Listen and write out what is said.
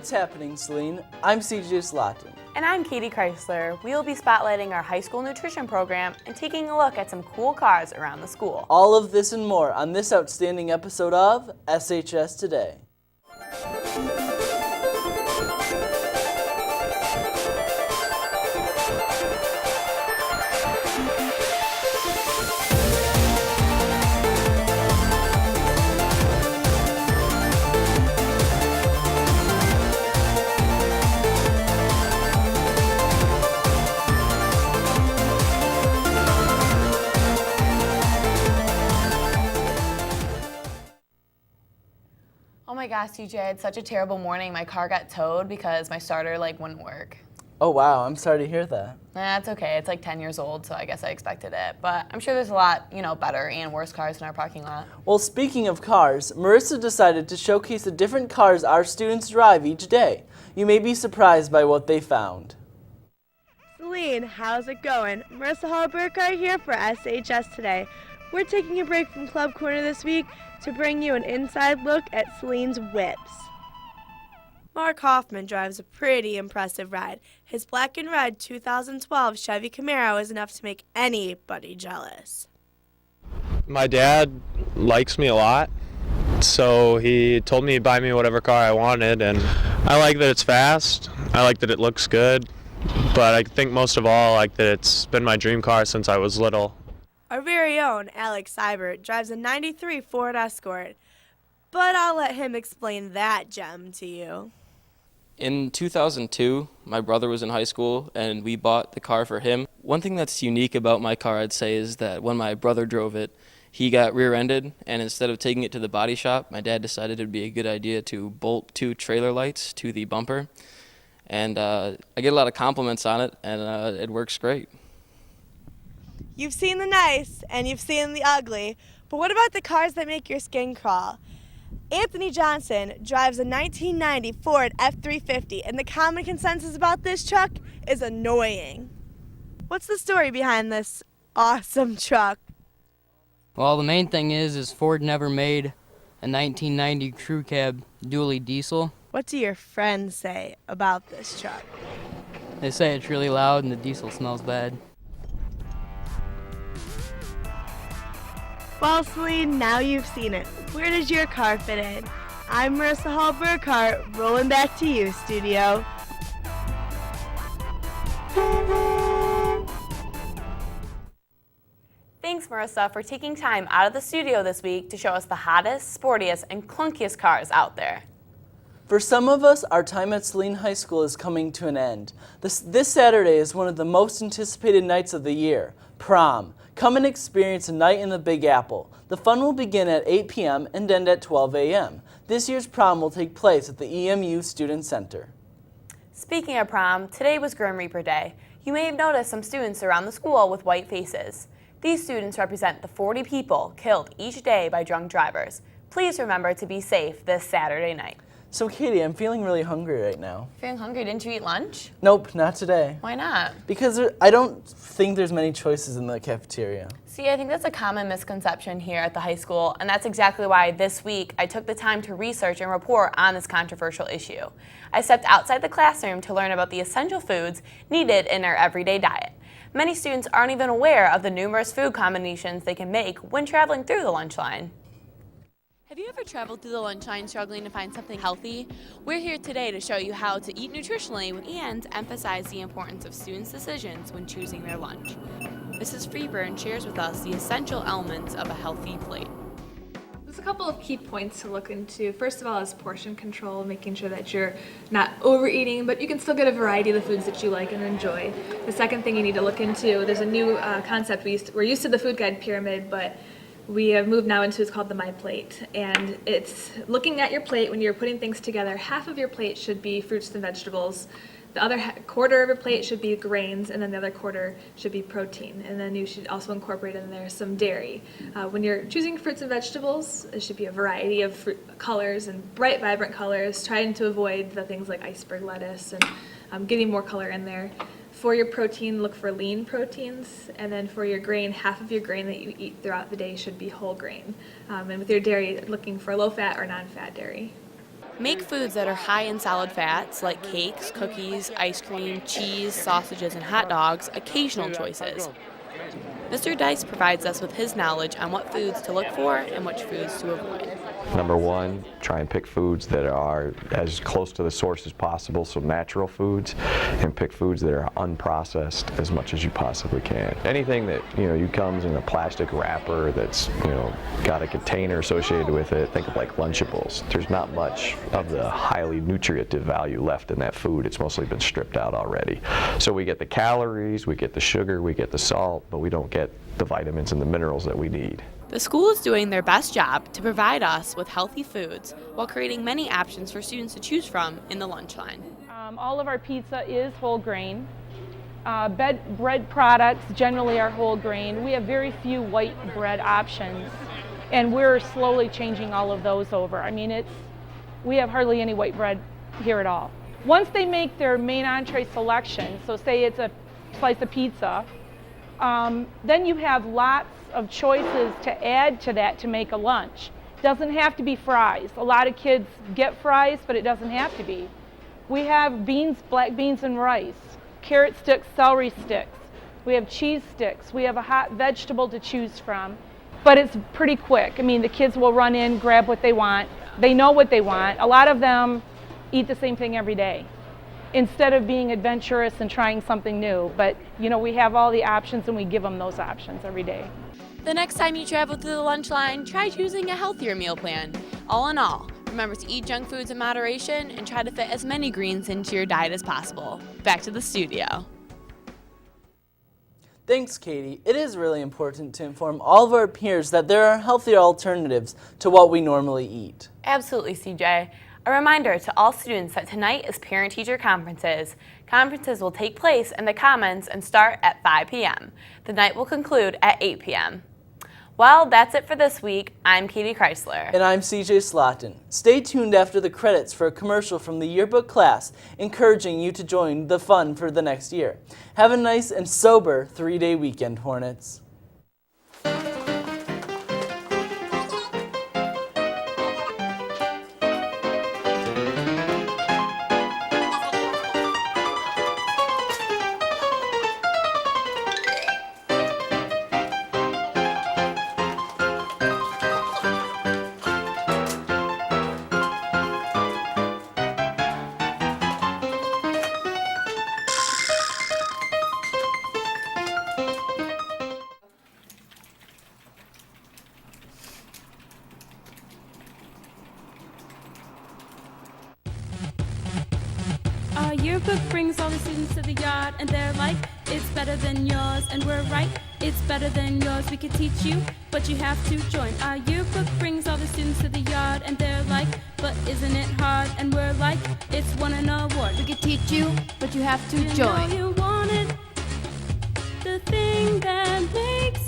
What's happening, Saline? I'm CJ Slotten. And I'm Katie Crysler. We will be spotlighting our high school nutrition program and taking a look at some cool cars around the school. All of this and more on this outstanding episode of SHS Today. Oh my gosh, CJ, I had such a terrible morning. My car got towed because my starter wouldn't work. Oh wow, I'm sorry to hear that. That's okay. It's like 10 years old, so I guess I expected it. But I'm sure there's a lot, better and worse cars in our parking lot. Well, speaking of cars, Marissa decided to showcase the different cars our students drive each day. You may be surprised by what they found. Saline, how's it going? Marissa Hall-Burkhardt here for SHS Today. We're taking a break from Club Corner this week to bring you an inside look at Saline's whips. Mark Hoffman drives a pretty impressive ride. His black and red 2012 Chevy Camaro is enough to make anybody jealous. My dad likes me a lot, so he told me he'd buy me whatever car I wanted, and I like that it's fast, I like that it looks good, but I think most of all I like that it's been my dream car since I was little. Our very own Alex Seibert drives a 93 Ford Escort, but I'll let him explain that gem to you. In 2002, my brother was in high school and we bought the car for him. One thing that's unique about my car, I'd say, is that when my brother drove it, he got rear-ended, and instead of taking it to the body shop, my dad decided it'd be a good idea to bolt 2 trailer lights to the bumper. And I get a lot of compliments on it, and it works great. You've seen the nice and you've seen the ugly, but what about the cars that make your skin crawl? Anthony Johnson drives a 1990 Ford F-350, and the common consensus about this truck is annoying. What's the story behind this awesome truck? Well, the main thing is Ford never made a 1990 crew cab dually diesel. What do your friends say about this truck? They say it's really loud and the diesel smells bad. Well, Saline, now you've seen it. Where does your car fit in? I'm Marissa Hall-Burkhardt, rolling back to you, studio. Thanks, Marissa, for taking time out of the studio this week to show us the hottest, sportiest, and clunkiest cars out there. For some of us, our time at Saline High School is coming to an end. This Saturday is one of the most anticipated nights of the year, prom. Come and experience a night in the Big Apple. The fun will begin at 8 p.m. and end at 12 a.m. This year's prom will take place at the EMU Student Center. Speaking of prom, today was Grim Reaper Day. You may have noticed some students around the school with white faces. These students represent the 40 people killed each day by drunk drivers. Please remember to be safe this Saturday night. So Katie, I'm feeling really hungry right now. Feeling hungry? Didn't you eat lunch? Nope, not today. Why not? Because I don't think there's many choices in the cafeteria. See, I think that's a common misconception here at the high school, and that's exactly why this week I took the time to research and report on this controversial issue. I stepped outside the classroom to learn about the essential foods needed in our everyday diet. Many students aren't even aware of the numerous food combinations they can make when traveling through the lunch line. Have you ever traveled through the lunch line struggling to find something healthy? We're here today to show you how to eat nutritionally and emphasize the importance of students' decisions when choosing their lunch. Mrs. Freeburn shares with us the essential elements of a healthy plate. There's a couple of key points to look into. First of all is portion control, making sure that you're not overeating, but you can still get a variety of the foods that you like and enjoy. The second thing you need to look into, there's a new concept. We're used to the food guide pyramid, but we have moved now into what's called the My Plate, and it's looking at your plate when you're putting things together. Half of your plate should be fruits and vegetables. The other quarter of your plate should be grains, and then the other quarter should be protein. And then you should also incorporate in there some dairy. When you're choosing fruits and vegetables, it should be a variety of colors and bright, vibrant colors, trying to avoid the things like iceberg lettuce and getting more color in there. For your protein, look for lean proteins, and then for your grain, half of your grain that you eat throughout the day should be whole grain. And with your dairy, looking for low-fat or non-fat dairy. Make foods that are high in solid fats, like cakes, cookies, ice cream, cheese, sausages, and hot dogs, occasional choices. Mr. Dice provides us with his knowledge on what foods to look for and which foods to avoid. Number one, try and pick foods that are as close to the source as possible, so natural foods, and pick foods that are unprocessed as much as you possibly can. Anything that, you comes in a plastic wrapper that's, got a container associated with it, think of like Lunchables. There's not much of the highly nutritive value left in that food. It's mostly been stripped out already. So we get the calories, we get the sugar, we get the salt, but we don't get the vitamins and the minerals that we need. The school is doing their best job to provide us with healthy foods while creating many options for students to choose from in the lunch line. All of our pizza is whole grain. Bread products generally are whole grain. We have very few white bread options, and we're slowly changing all of those over. We have hardly any white bread here at all. Once they make their main entree selection, so say it's a slice of pizza, then you have lots of choices to add to that to make a lunch. Doesn't have to be fries. A lot of kids get fries, but it doesn't have to be. We have beans, black beans and rice, carrot sticks, celery sticks. We have cheese sticks. We have a hot vegetable to choose from, but it's pretty quick. The kids will run in, grab what they want. They know what they want. A lot of them eat the same thing every day, instead of being adventurous and trying something new. But we have all the options, and we give them those options every day. The next time you travel through the lunch line, try choosing a healthier meal plan. All in all, remember to eat junk foods in moderation and try to fit as many greens into your diet as possible. Back to the studio. Thanks, Katie. It is really important to inform all of our peers that there are healthier alternatives to what we normally eat. Absolutely, CJ. A reminder to all students that tonight is parent-teacher conferences. Conferences will take place in the Commons and start at 5 p.m. The night will conclude at 8 p.m. Well, that's it for this week. I'm Katie Crysler. And I'm CJ Slotten. Stay tuned after the credits for a commercial from the yearbook class encouraging you to join the fun for the next year. Have a nice and sober 3-day weekend, Hornets. Our yearbook brings all the students to the yard, and they're like, it's better than yours, and we're right, it's better than yours. We could teach you, but you have to join. Our yearbook brings all the students to the yard, and they're like, but isn't it hard? And we're like, it's won an award. We could teach you, but you have to join. You know you wanted the thing that makes